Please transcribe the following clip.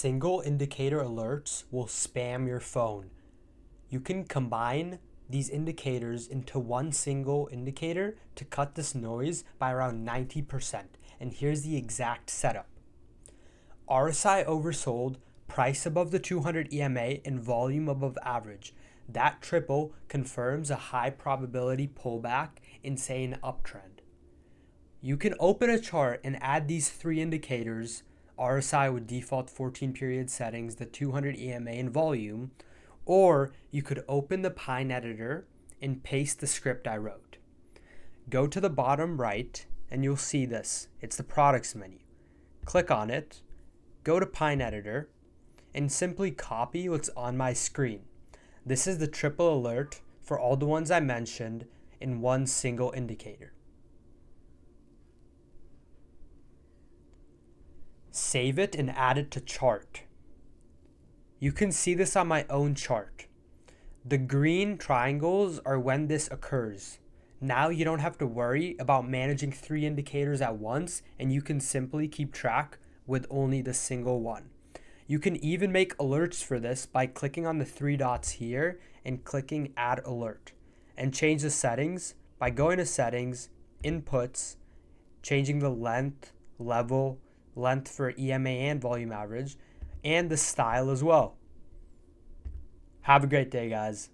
Single indicator alerts will spam your phone. You can combine these indicators into one single indicator to cut this noise by around 90%. And here's the exact setup. RSI oversold, price above the 200 EMA, and volume above average. That triple confirms a high probability pullback in, say, an uptrend. You can open a chart and add these three indicators, RSI with default 14 period settings, the 200 EMA, and volume, or you could open the Pine editor and paste the script I wrote. Go to the bottom right and you'll see this. It's the products menu. Click on it, go to Pine editor, and simply copy what's on my screen. This is the triple alert for all the ones I mentioned in one single indicator. Save it and add it to chart. You can see this on my own chart. The green triangles are when this occurs. Now you don't have to worry about managing three indicators at once, and you can simply keep track with only the single one. You can even make alerts for this by clicking on the three dots here and clicking Add Alert, and change the settings by going to Settings, Inputs, changing the length, level, length for EMA and volume average, and the style as well. Have a great day, guys.